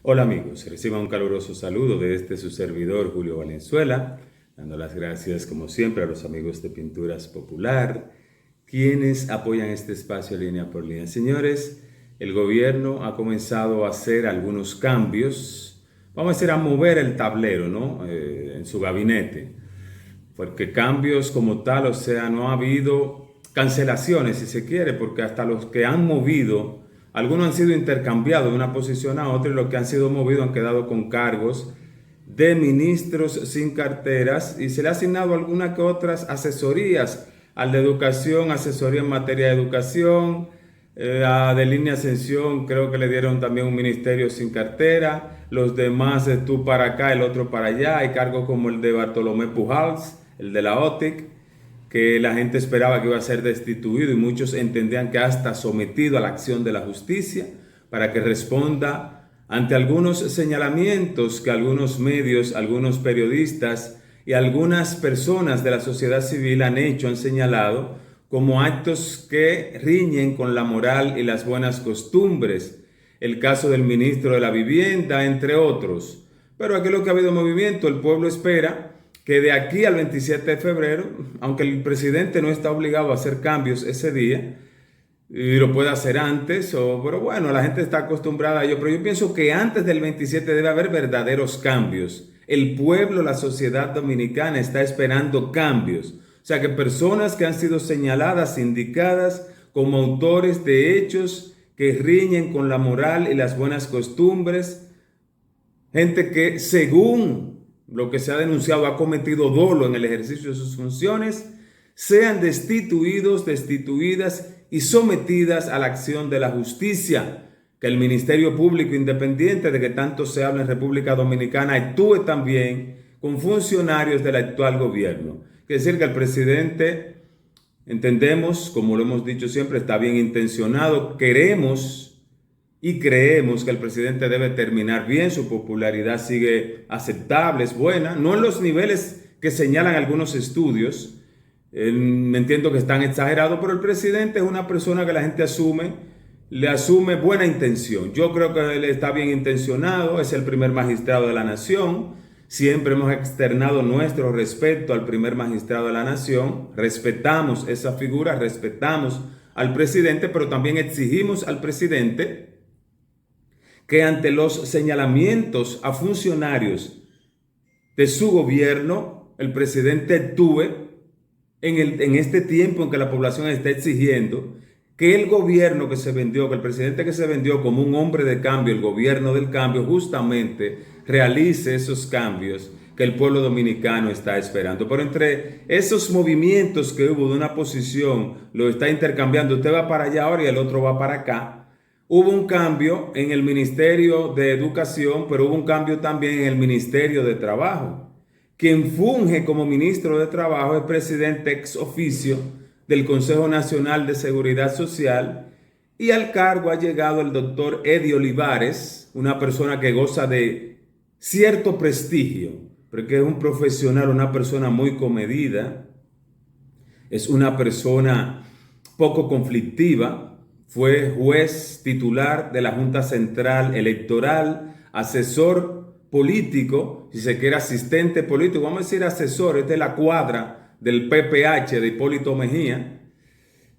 Hola amigos, reciban un caluroso saludo de su servidor Julio Valenzuela, dando las gracias como siempre a los amigos de Pinturas Popular, quienes apoyan este espacio línea por línea. Señores, el gobierno ha comenzado a hacer algunos cambios, vamos a decir a mover el tablero, ¿no? En su gabinete, porque cambios como tal, o sea, no ha habido cancelaciones si se quiere, porque hasta los que han movido, algunos han sido intercambiados de una posición a otra y los que han sido movidos han quedado con cargos de ministros sin carteras y se le ha asignado algunas que otras asesorías al de educación, asesoría en materia de educación, a de línea Ascensión creo que le dieron también un ministerio sin cartera, los demás tú para acá, el otro para allá, hay cargos como el de Bartolomé Pujals, el de la OTIC, que la gente esperaba que iba a ser destituido y muchos entendían que hasta sometido a la acción de la justicia para que responda ante algunos señalamientos que algunos medios, algunos periodistas y algunas personas de la sociedad civil han hecho, han señalado como actos que riñen con la moral y las buenas costumbres. El caso del ministro de la Vivienda, entre otros. Pero aquí lo que ha habido movimiento, el pueblo espera que de aquí al 27 de febrero, aunque el presidente no está obligado a hacer cambios ese día, y lo puede hacer antes, pero bueno, la gente está acostumbrada a ello, pero yo pienso que antes del 27 debe haber verdaderos cambios. El pueblo, la sociedad dominicana está esperando cambios. O sea, que personas que han sido señaladas, indicadas como autores de hechos que riñen con la moral y las buenas costumbres, gente que según lo que se ha denunciado ha cometido dolo en el ejercicio de sus funciones, sean destituidos, destituidas y sometidas a la acción de la justicia. Que el Ministerio Público Independiente, de que tanto se habla en República Dominicana, actúe también con funcionarios del actual gobierno. Es decir, que el presidente, entendemos, como lo hemos dicho siempre, está bien intencionado, queremos y creemos que el presidente debe terminar bien, su popularidad sigue aceptable, es buena, no en los niveles que señalan algunos estudios, entiendo que están exagerados, pero el presidente es una persona que la gente le asume buena intención. Yo creo que él está bien intencionado, es el primer magistrado de la nación, siempre hemos externado nuestro respeto al primer magistrado de la nación, respetamos esa figura, respetamos al presidente, pero también exigimos al presidente que ante los señalamientos a funcionarios de su gobierno, el presidente actúe en este tiempo en que la población está exigiendo que el gobierno que se vendió, que el presidente que se vendió como un hombre de cambio, el gobierno del cambio, justamente realice esos cambios que el pueblo dominicano está esperando. Pero entre esos movimientos que hubo de una posición, lo está intercambiando, usted va para allá ahora y el otro va para acá. Hubo un cambio en el Ministerio de Educación, pero hubo un cambio también en el Ministerio de Trabajo. Quien funge como ministro de Trabajo es presidente ex oficio del Consejo Nacional de Seguridad Social y al cargo ha llegado el doctor Eddie Olivares, una persona que goza de cierto prestigio, porque es un profesional, una persona muy comedida, es una persona poco conflictiva. Fue juez titular de la Junta Central Electoral, asesor político, si se quiere asistente político, vamos a decir asesor, esta es la cuadra del PPH de Hipólito Mejía,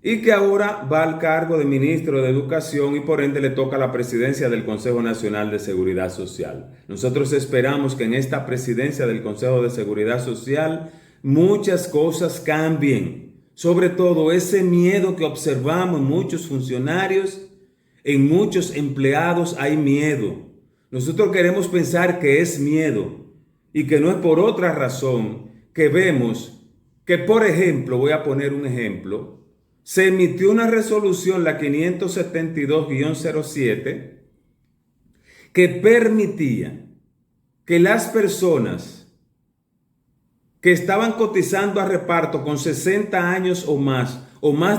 y que ahora va al cargo de ministro de Educación y por ende le toca la presidencia del Consejo Nacional de Seguridad Social. Nosotros esperamos que en esta presidencia del Consejo de Seguridad Social muchas cosas cambien. Sobre todo ese miedo que observamos en muchos funcionarios, en muchos empleados hay miedo. Nosotros queremos pensar que es miedo y que no es por otra razón que vemos que, por ejemplo, voy a poner un ejemplo, se emitió una resolución, la 572-07, que permitía que las personas que estaban cotizando a reparto con 60 años o más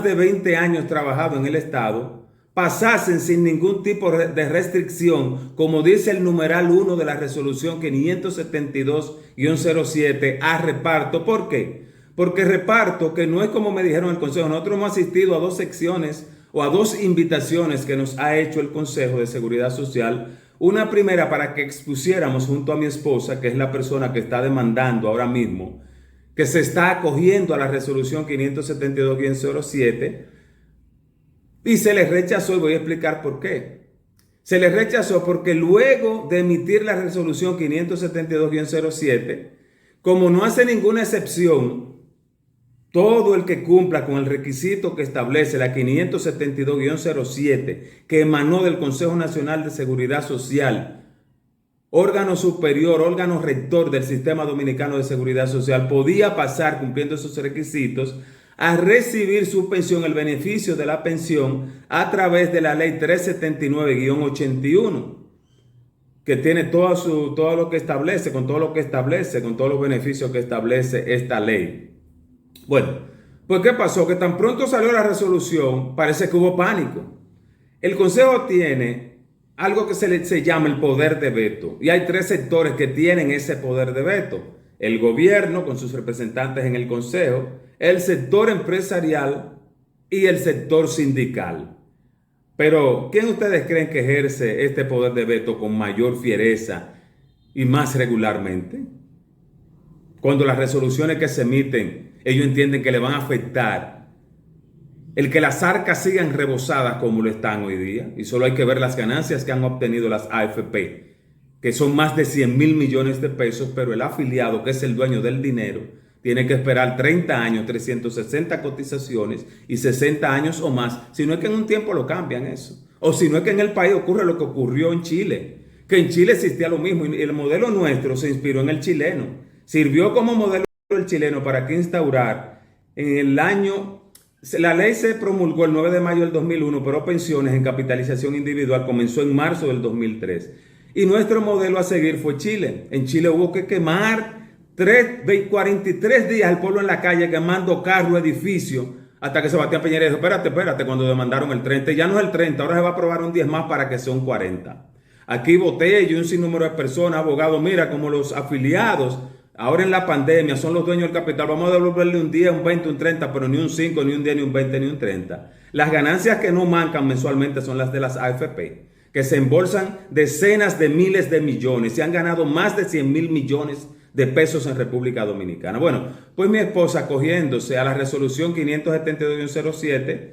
de 20 años trabajado en el Estado, pasasen sin ningún tipo de restricción, como dice el numeral 1 de la resolución 572-07, a reparto. ¿Por qué? Porque reparto, que no es como me dijeron en el Consejo, nosotros hemos asistido a 2 secciones o a 2 invitaciones que nos ha hecho el Consejo de Seguridad Social, Una primera para que expusiéramos junto a mi esposa, que es la persona que está demandando ahora mismo, que se está acogiendo a la resolución 572-07, y se les rechazó, y voy a explicar por qué. Se les rechazó porque luego de emitir la resolución 572-07, como no hace ninguna excepción, todo el que cumpla con el requisito que establece la 572-07, que emanó del Consejo Nacional de Seguridad Social, órgano superior, órgano rector del Sistema Dominicano de Seguridad Social, podía pasar cumpliendo esos requisitos a recibir su pensión, el beneficio de la pensión, a través de la ley 379-81, que tiene todo lo que establece, con todos los beneficios que establece esta ley. Bueno, pues ¿qué pasó? Que tan pronto salió la resolución, parece que hubo pánico. El Consejo tiene algo que se llama el poder de veto, y hay 3 sectores que tienen ese poder de veto: el gobierno con sus representantes en el Consejo, el sector empresarial y el sector sindical. Pero, ¿quién ustedes creen que ejerce este poder de veto con mayor fiereza y más regularmente? Cuando las resoluciones que se emiten, ellos entienden que le van a afectar el que las arcas sigan rebosadas como lo están hoy día, y solo hay que ver las ganancias que han obtenido las AFP, que son más de 100,000 millones de pesos, pero el afiliado, que es el dueño del dinero, tiene que esperar 30 años, 360 cotizaciones y 60 años o más, si no es que en un tiempo lo cambian eso. O si no es que en el país ocurre lo que ocurrió en Chile, que en Chile existía lo mismo, y el modelo nuestro se inspiró en el chileno. Sirvió como modelo el chileno para que instaurar en el año, la ley se promulgó el 9 de mayo del 2001, pero pensiones en capitalización individual comenzó en marzo del 2003. Y nuestro modelo a seguir fue Chile. En Chile hubo que quemar 43 días el pueblo en la calle quemando carro, edificio, hasta que Sebastián Piñera dijo: espérate, cuando demandaron el 30, ya no es el 30, ahora se va a aprobar un 10 más para que sea un 40. Aquí voté y un sinnúmero de personas, abogados, mira, como los afiliados, ahora en la pandemia, son los dueños del capital, vamos a devolverle un 10, un 20, un 30, pero ni un 5, ni un 10, ni un 20, ni un 30. Las ganancias que no mancan mensualmente son las de las AFP, que se embolsan decenas de miles de millones y han ganado más de 100,000 millones de pesos en República Dominicana. Bueno, pues mi esposa, acogiéndose a la resolución 572-07,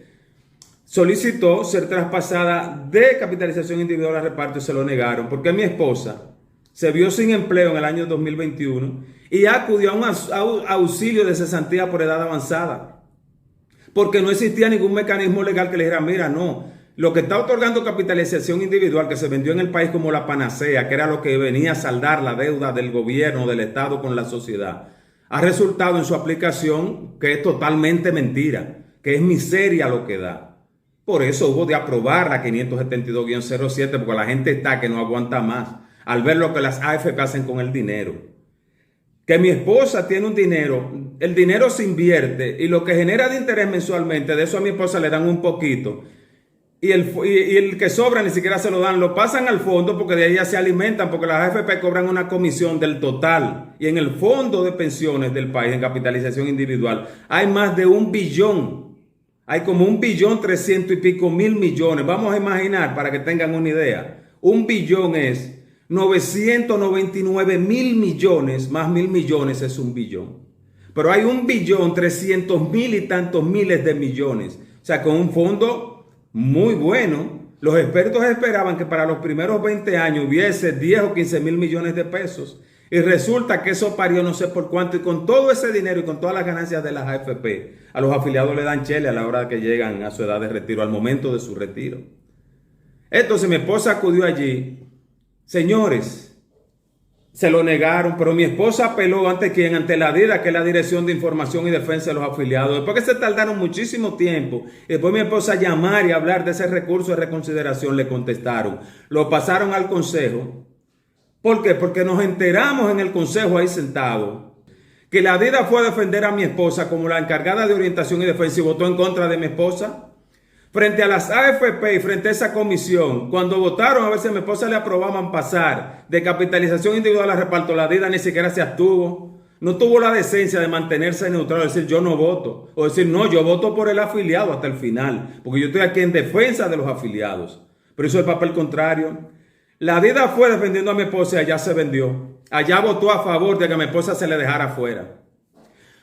solicitó ser traspasada de capitalización individual a reparto y se lo negaron, porque mi esposa se vio sin empleo en el año 2021 y acudió a un auxilio de cesantía por edad avanzada, porque no existía ningún mecanismo legal que le dijera: mira, no, lo que está otorgando capitalización individual, que se vendió en el país como la panacea, que era lo que venía a saldar la deuda del gobierno, del Estado con la sociedad, ha resultado en su aplicación que es totalmente mentira, que es miseria lo que da. Por eso hubo de aprobar la 572-07, porque la gente está que no aguanta más al ver lo que las AFP hacen con el dinero. Que mi esposa tiene un dinero, el dinero se invierte y lo que genera de interés mensualmente, de eso a mi esposa le dan un poquito. Y el que sobra ni siquiera se lo dan, lo pasan al fondo porque de ahí ya se alimentan, porque las AFP cobran una comisión del total. Y en el fondo de pensiones del país, en capitalización individual, hay más de 1 billón. Hay como 1.300,000 y pico millones. Vamos a imaginar para que tengan una idea. 1 billón es 999,000 millones, más 1.000 millones es 1 billón. Pero hay 1.300.000 y tantos miles de millones. O sea, con un fondo muy bueno. Los expertos esperaban que para los primeros 20 años hubiese 10 o 15,000 millones de pesos. Y resulta que eso parió no sé por cuánto. Y con todo ese dinero y con todas las ganancias de las AFP, a los afiliados le dan chele a la hora que llegan a su edad de retiro, al momento de su retiro. Entonces mi esposa acudió allí. Señores, se lo negaron, pero mi esposa apeló ante quién, ante la DIDA, que es la Dirección de Información y Defensa de los Afiliados. Después que se tardaron muchísimo tiempo, y después mi esposa llamar y hablar de ese recurso de reconsideración, le contestaron, lo pasaron al Consejo. ¿Por qué? Porque nos enteramos en el Consejo ahí sentado que la DIDA fue a defender a mi esposa como la encargada de orientación y defensa y votó en contra de mi esposa. Frente a las AFP y frente a esa comisión, cuando votaron a ver si a mi esposa le aprobaban pasar de capitalización individual a reparto, la DIDA ni siquiera se abstuvo. No tuvo la decencia de mantenerse neutral, decir yo no voto, o decir no, yo voto por el afiliado hasta el final, porque yo estoy aquí en defensa de los afiliados. Pero hizo el papel contrario. La DIDA fue defendiendo a mi esposa y allá se vendió. Allá votó a favor de que a mi esposa se le dejara fuera.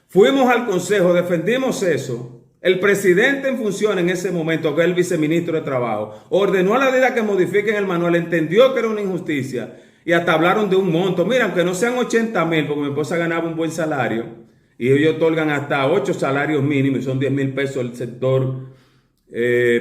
Fuimos al consejo, defendimos eso. El presidente en función en ese momento, que es el viceministro de Trabajo, ordenó a la DIDA que modifiquen el manual, entendió que era una injusticia y hasta hablaron de un monto. Mira, aunque no sean 80,000, porque mi esposa ganaba un buen salario y ellos otorgan hasta 8 salarios mínimos y son 10,000 pesos el sector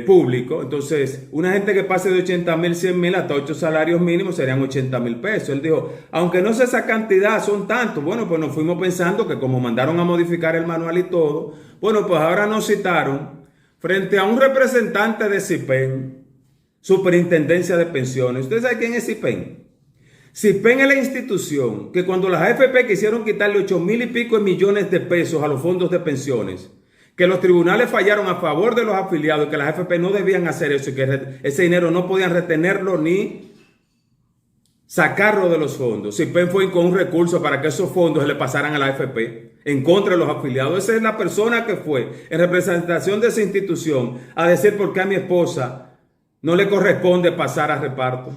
público. Entonces, una gente que pase de 80,000, 100,000 hasta 8 salarios mínimos serían 80,000 pesos. Él dijo, aunque no sea esa cantidad, son tantos. Bueno, pues nos fuimos pensando que como mandaron a modificar el manual y todo, bueno, pues ahora nos citaron frente a un representante de CIPEN, Superintendencia de Pensiones. ¿Ustedes saben quién es CIPEN? CIPEN es la institución que cuando las AFP quisieron quitarle 8,000 y pico de millones de pesos a los fondos de pensiones, que los tribunales fallaron a favor de los afiliados, que las AFP no debían hacer eso y que ese dinero no podían retenerlo ni sacarlo de los fondos. CIPEN fue con un recurso para que esos fondos se le pasaran a la AFP en contra de los afiliados. Esa es la persona que fue en representación de esa institución a decir por qué a mi esposa no le corresponde pasar a reparto.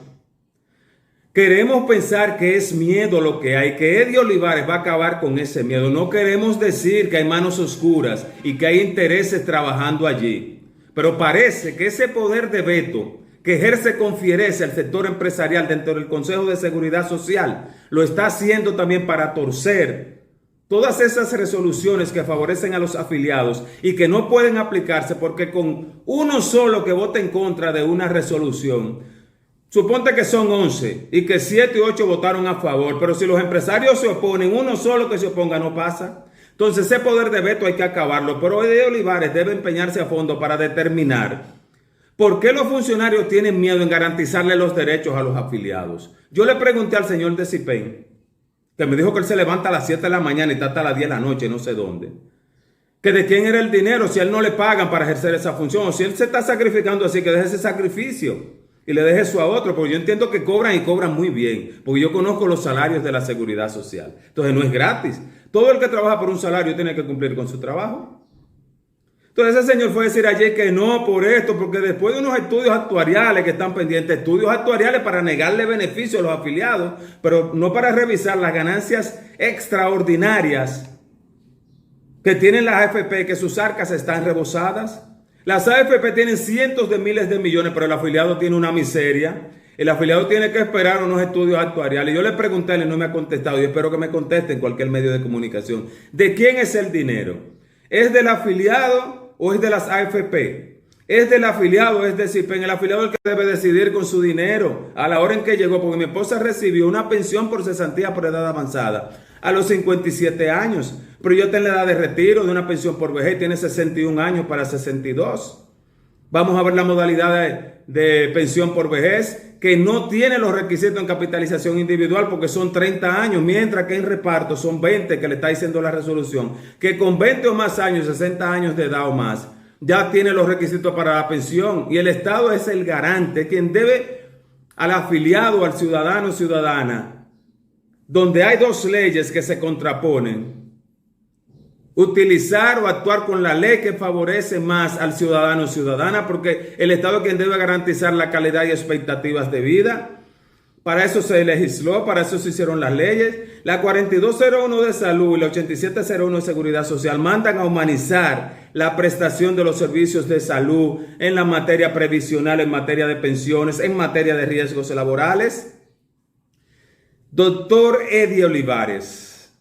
Queremos pensar que es miedo lo que hay, que Eddie Olivares va a acabar con ese miedo. No queremos decir que hay manos oscuras y que hay intereses trabajando allí. Pero parece que ese poder de veto que ejerce con fiereza el sector empresarial dentro del Consejo de Seguridad Social lo está haciendo también para torcer todas esas resoluciones que favorecen a los afiliados y que no pueden aplicarse porque con uno solo que vote en contra de una resolución, suponte que son 11 y que 7 y 8 votaron a favor, pero si los empresarios se oponen, uno solo que se oponga no pasa. Entonces ese poder de veto hay que acabarlo, pero Eddie Olivares debe empeñarse a fondo para determinar por qué los funcionarios tienen miedo en garantizarle los derechos a los afiliados. Yo le pregunté al señor de CIPEN, que me dijo que él se levanta a las 7 de la mañana y está hasta las 10 de la noche, no sé dónde, que de quién era el dinero, si a él no le pagan para ejercer esa función, o si él se está sacrificando así, que deje ese sacrificio y le deje eso a otro, porque yo entiendo que cobran y cobran muy bien, porque yo conozco los salarios de la seguridad social. Entonces no es gratis. Todo el que trabaja por un salario tiene que cumplir con su trabajo. Entonces ese señor fue a decir ayer que no por esto, porque después de unos estudios actuariales que están pendientes, estudios actuariales para negarle beneficio a los afiliados, pero no para revisar las ganancias extraordinarias que tienen las AFP, que sus arcas están rebosadas. Las AFP tienen cientos de miles de millones, pero el afiliado tiene una miseria. El afiliado tiene que esperar unos estudios actuariales. Yo le pregunté, él no me ha contestado y espero que me conteste en cualquier medio de comunicación. ¿De quién es el dinero? ¿Es del afiliado o es de las AFP? ¿Es del afiliado o es de CIPEN? El afiliado es el que debe decidir con su dinero a la hora en que llegó, porque mi esposa recibió una pensión por cesantía por edad avanzada a los 57 años, pero yo tengo la edad de retiro de una pensión por vejez, tiene 61 años para 62. Vamos a ver la modalidad de pensión por vejez, que no tiene los requisitos en capitalización individual porque son 30 años, mientras que en reparto son 20, que le está diciendo la resolución, que con 20 o más años, 60 años de edad o más, ya tiene los requisitos para la pensión y el Estado es el garante, quien debe al afiliado, al ciudadano o ciudadana, donde hay dos leyes que se contraponen, utilizar o actuar con la ley que favorece más al ciudadano o ciudadana, porque el Estado es quien debe garantizar la calidad y expectativas de vida. Para eso se legisló, para eso se hicieron las leyes. La 4201 de salud y la 8701 de seguridad social mandan a humanizar la prestación de los servicios de salud en la materia previsional, en materia de pensiones, en materia de riesgos laborales. Doctor Eddie Olivares,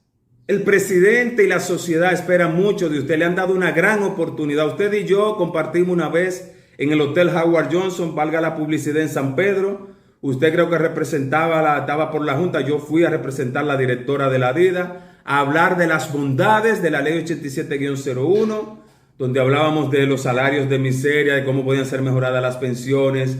el presidente y la sociedad esperan mucho de usted. Le han dado una gran oportunidad. Usted y yo compartimos una vez en el Hotel Howard Johnson, valga la publicidad, en San Pedro. Usted creo que estaba por la Junta. Yo fui a representar a la directora de la DIDA, a hablar de las bondades de la ley 87-01, donde hablábamos de los salarios de miseria, de cómo podían ser mejoradas las pensiones,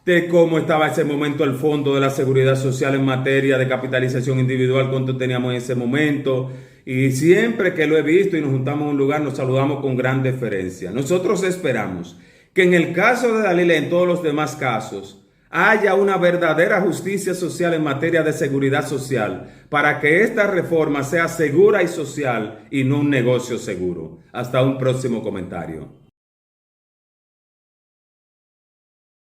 de cómo estaba en ese momento el Fondo de la Seguridad Social en materia de capitalización individual, cuánto teníamos en ese momento. Y siempre que lo he visto y nos juntamos en un lugar, nos saludamos con gran deferencia. Nosotros esperamos que en el caso de Dalila y en todos los demás casos, haya una verdadera justicia social en materia de seguridad social para que esta reforma sea segura y social y no un negocio seguro. Hasta un próximo comentario.